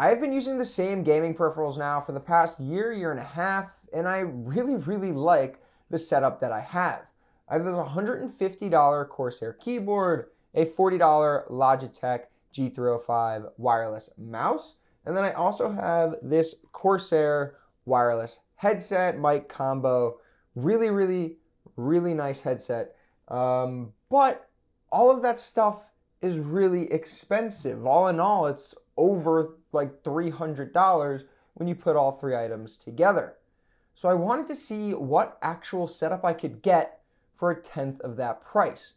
I've been using the same gaming peripherals now for the past year and a half, and I really like the setup that I have. I have this $150 Corsair keyboard, a $40 Logitech G305 wireless mouse, and then I also have this Corsair wireless headset, mic combo, really nice headset. But all of that stuff is really expensive. All in all, it's over like $300 when you put all three items together. So I wanted to see what actual setup I could get for a tenth of that price.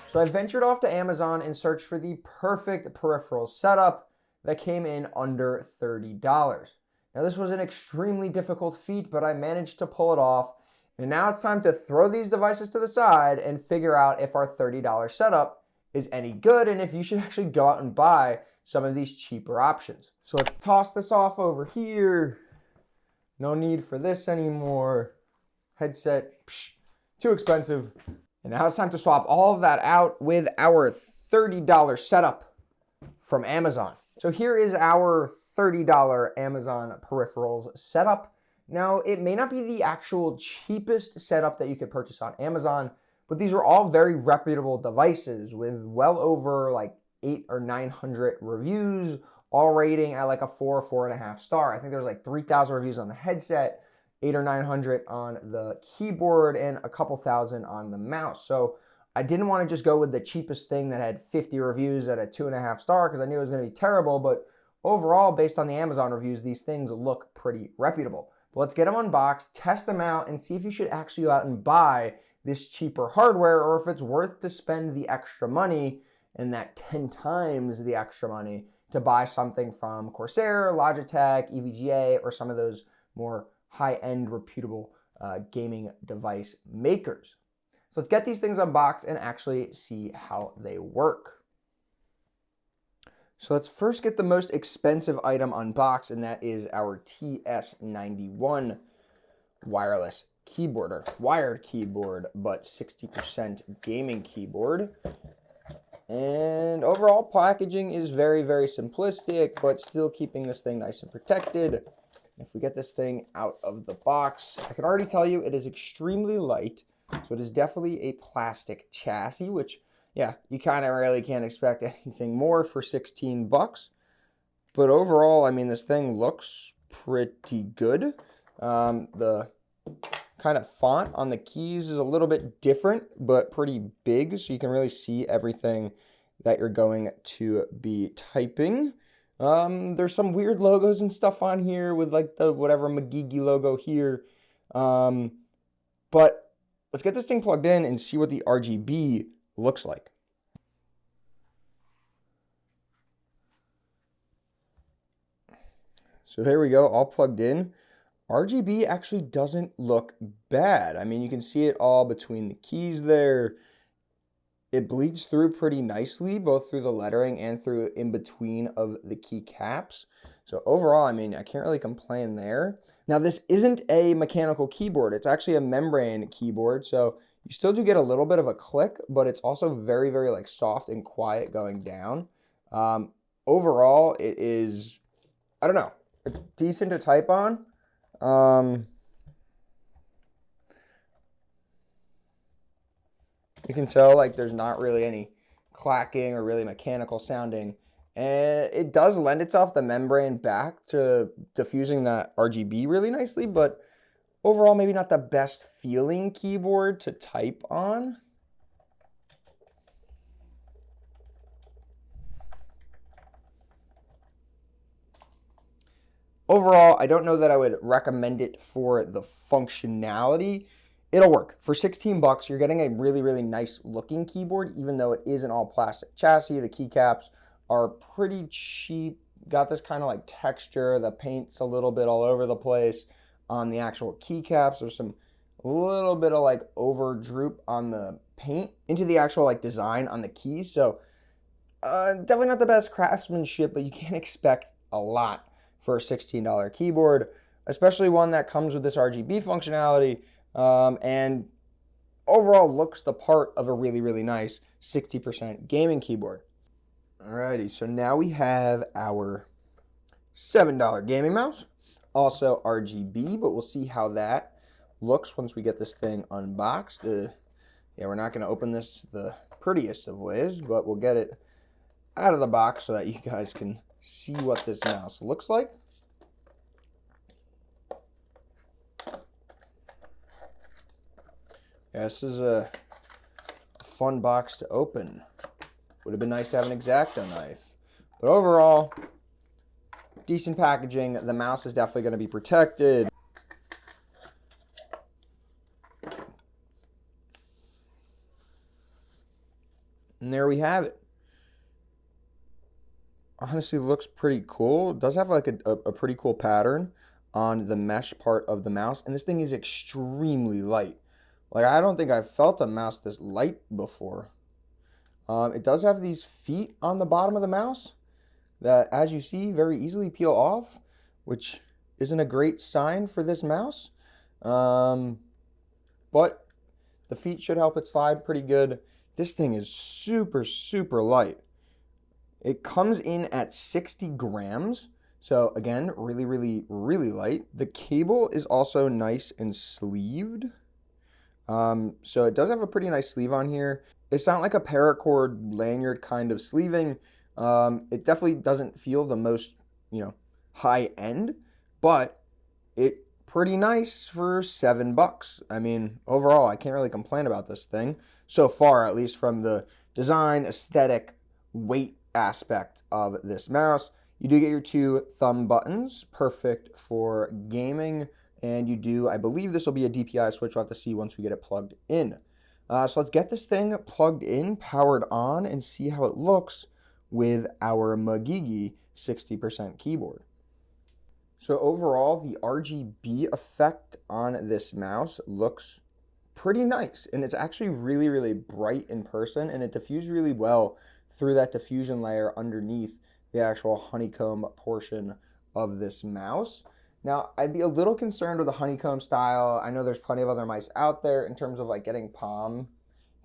So I ventured off to Amazon and searched for the perfect peripheral setup that came in under $30. Now this was an extremely difficult feat, but I managed to pull it off. And now it's time to throw these devices to the side and figure out if our $30 setup is any good and if you should actually go out and buy some of these cheaper options. So let's toss this off over here. No need for this anymore. Headset, too expensive. And now it's time to swap all of that out with our $30 setup from Amazon. So here is our $30 Amazon peripherals setup. Now, it may not be the actual cheapest setup that you could purchase on Amazon, but these are all very reputable devices with well over like 800 or 900 reviews, all rating at like a 4, 4.5 star. I think there's like 3,000 reviews on the headset, 800 or 900 on the keyboard, and a couple thousand on the mouse. So I didn't want to just go with the cheapest thing that had 50 reviews at a 2.5 star because I knew it was going to be terrible. But overall, based on the Amazon reviews, these things look pretty reputable. But let's get them unboxed, test them out, and see if you should actually go out and buy this cheaper hardware or if it's worth to spend the extra money and that 10 times the extra money to buy something from Corsair, Logitech, EVGA, or some of those more high-end reputable gaming device makers. So let's get these things unboxed and actually see how they work. So let's first get the most expensive item unboxed, and that is our TS91 wireless keyboard, or wired keyboard, but 60% gaming keyboard. And overall packaging is very simplistic, but still keeping this thing nice and protected. If we get this thing out of the box, I can already tell you it is extremely light. So it is definitely a plastic chassis, which, yeah, you kind of really can't expect anything more for 16 bucks. But overall, I mean, this thing looks pretty good. The kind of font on the keys is a little bit different, but pretty big, so you can really see everything that you're going to be typing. There's some weird logos and stuff on here with like the whatever McGeegy logo here. But let's get this thing plugged in and see what the RGB looks like. So there we go, all plugged in. RGB actually doesn't look bad. I mean, you can see it all between the keys there. It bleeds through pretty nicely, both through the lettering and through in between of the key caps. So overall, I mean, I can't really complain there. Now, this isn't a mechanical keyboard. It's actually a membrane keyboard. So you still do get a little bit of a click, but it's also very like soft and quiet going down. Overall, it is, I don't know, it's decent to type on. You can tell like there's not really any clacking or really mechanical sounding. And it does lend itself, the membrane, back to diffusing that RGB really nicely, but overall maybe not the best feeling keyboard to type on. Overall, I don't know that I would recommend it for the functionality. It'll work. For 16 bucks, you're getting a really nice looking keyboard, even though it is an all plastic chassis. The keycaps are pretty cheap. Got this kind of like texture. The paint's a little bit all over the place on the actual keycaps. There's some little bit of like over droop on the paint into the actual like design on the keys. So definitely not the best craftsmanship, but you can't expect a lot for a $16 keyboard, especially one that comes with this RGB functionality. And overall looks the part of a really, really nice 60% gaming keyboard. Alrighty, so now we have our $7 gaming mouse, also RGB, but we'll see how that looks once we get this thing unboxed. Yeah, we're not going to open this the prettiest of ways, but we'll get it out of the box so that you guys can see what this mouse looks like. Yeah, this is a fun box to open. Would have been nice to have an X-Acto knife. But overall, decent packaging. The mouse is definitely going to be protected. And there we have it. Honestly, looks pretty cool. It does have like a pretty cool pattern on the mesh part of the mouse. And this thing is extremely light. Like, I don't think I've felt a mouse this light before. It does have these feet on the bottom of the mouse that, as you see, very easily peel off, which isn't a great sign for this mouse. But the feet should help it slide pretty good. This thing is super, super light. It comes in at 60 grams. So again, really, really, really light. The cable is also nice and sleeved. So it does have a pretty nice sleeve on here. It's not like a paracord lanyard kind of sleeving. It definitely doesn't feel the most, high end, but it pretty nice for $7. I mean, overall, I can't really complain about this thing so far, at least from the design, aesthetic, weight aspect of this mouse. You do get your 2 thumb buttons, perfect for gaming, and you do, I believe this will be a DPI switch. We'll have to see once we get it plugged in. So let's get this thing plugged in, powered on, and see how it looks with our Magigi 60% keyboard. So overall, the RGB effect on this mouse looks pretty nice, and it's actually really, really bright in person, and it diffused really well through that diffusion layer underneath the actual honeycomb portion of this mouse. Now, I'd be a little concerned with the honeycomb style. I know there's plenty of other mice out there in terms of like getting palm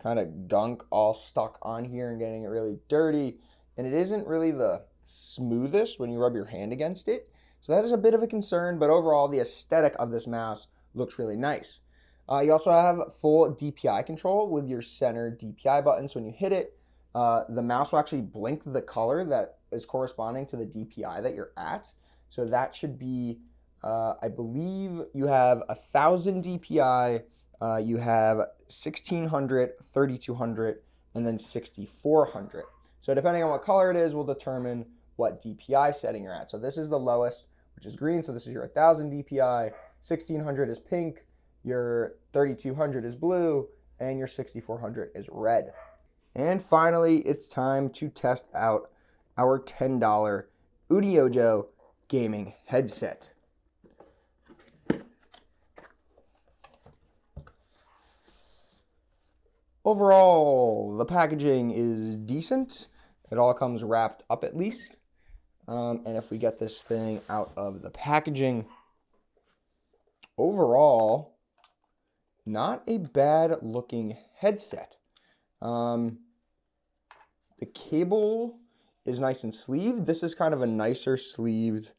kind of gunk all stuck on here and getting it really dirty. And it isn't really the smoothest when you rub your hand against it. So that is a bit of a concern, but overall the aesthetic of this mouse looks really nice. You also have full DPI control with your center DPI button. So when you hit it, the mouse will actually blink the color that is corresponding to the DPI that you're at. So that should be, I believe you have 1,000 DPI, you have 1,600, 3,200, and then 6,400. So depending on what color it is will determine what DPI setting you're at. So this is the lowest, which is green. So this is your 1,000 DPI, 1,600 is pink, your 3,200 is blue, and your 6,400 is red. And finally, it's time to test out our $10 Udiojo gaming headset. Overall, the packaging is decent. It all comes wrapped up at least. And if we get this thing out of the packaging, overall, not a bad looking headset. The cable is nice and sleeved. This is kind of a nicer sleeved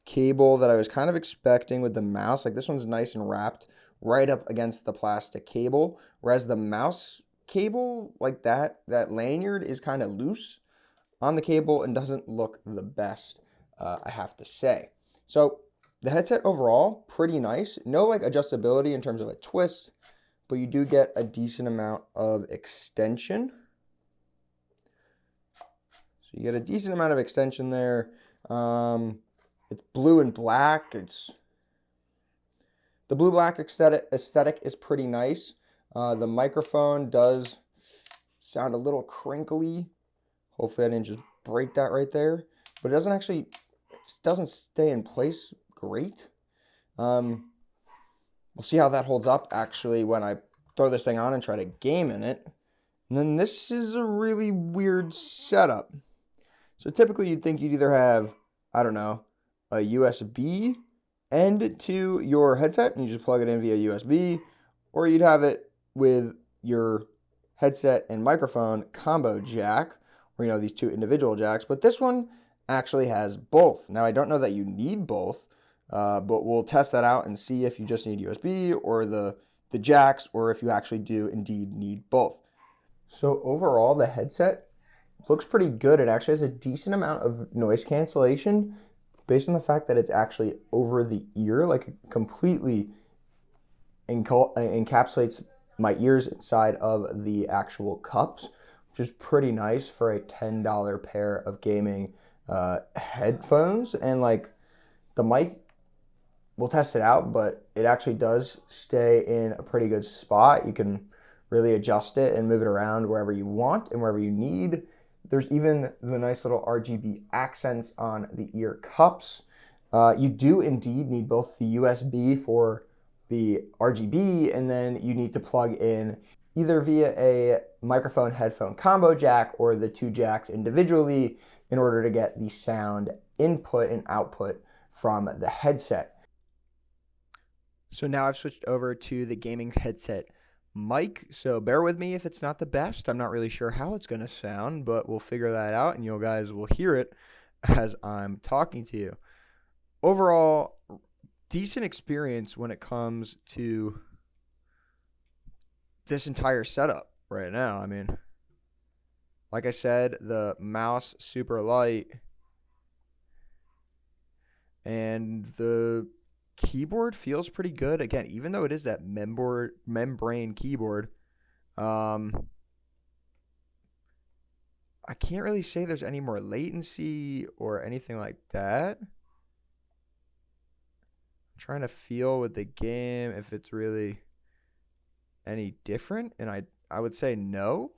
cable that I was kind of expecting with the mouse. Like, this one's nice and wrapped right up against the plastic cable, whereas the mouse cable, like that lanyard is kind of loose on the cable and doesn't look the best, I have to say. So the headset overall, pretty nice. No like adjustability in terms of a twist, but you do get a decent amount of extension. So you get a decent amount of extension there. It's blue and black. The blue-black aesthetic is pretty nice. The microphone does sound a little crinkly. Hopefully I didn't just break that right there. But it doesn't stay in place great. We'll see how that holds up actually when I throw this thing on and try to game in it. And then this is a really weird setup. So typically you'd think you'd either have, I don't know, a USB end to your headset and you just plug it in via USB, or you'd have it with your headset and microphone combo jack, or these two individual jacks, but this one actually has both. Now I don't know that you need both, but we'll test that out and see if you just need USB or the jacks, or if you actually do indeed need both. So overall, the headset looks pretty good. It actually has a decent amount of noise cancellation based on the fact that it's actually over the ear, like it completely encapsulates my ears inside of the actual cups, which is pretty nice for a $10 pair of gaming headphones. And like the mic, we'll test it out, but it actually does stay in a pretty good spot. You can really adjust it and move it around wherever you want and wherever you need. There's even the nice little RGB accents on the ear cups. You do indeed need both the USB for the RGB, and then you need to plug in either via a microphone headphone combo jack or the two jacks individually in order to get the sound input and output from the headset. So now I've switched over to the gaming headset mic, so bear with me if it's not the best. I'm not really sure how it's going to sound, but we'll figure that out, and you guys will hear it as I'm talking to you. Overall, decent experience when it comes to this entire setup right now. I mean, like I said, the mouse super light, and the keyboard feels pretty good. Again, even though it is that membrane keyboard, I can't really say there's any more latency or anything like that. I'm trying to feel with the game if it's really any different, and I would say no.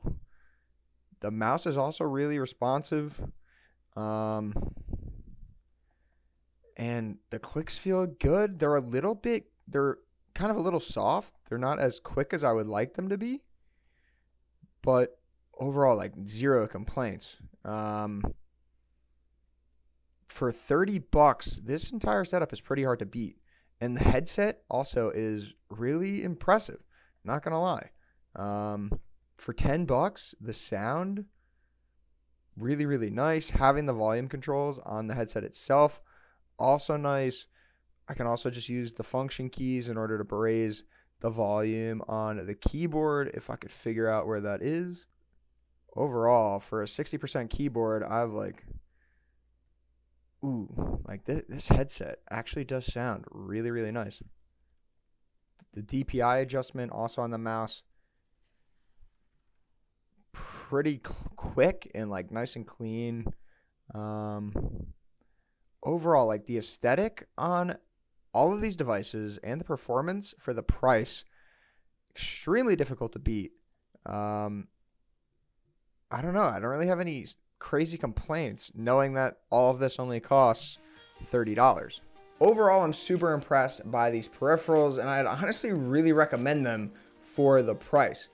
The mouse is also really responsive. And the clicks feel good. They're kind of a little soft. They're not as quick as I would like them to be. But overall, like, zero complaints. For $30, this entire setup is pretty hard to beat. And the headset also is really impressive. Not gonna lie. For $10, the sound, really, really nice. Having the volume controls on the headset itself, also nice. I can also just use the function keys in order to raise the volume on the keyboard if I could figure out where that is. Overall, for a 60% keyboard, I've this headset actually does sound really, really nice. The DPI adjustment also on the mouse, pretty quick and like nice and clean. Overall, like the aesthetic on all of these devices and the performance for the price, extremely difficult to beat. I don't know. I don't really have any crazy complaints knowing that all of this only costs $30. Overall, I'm super impressed by these peripherals, and I'd honestly really recommend them for the price.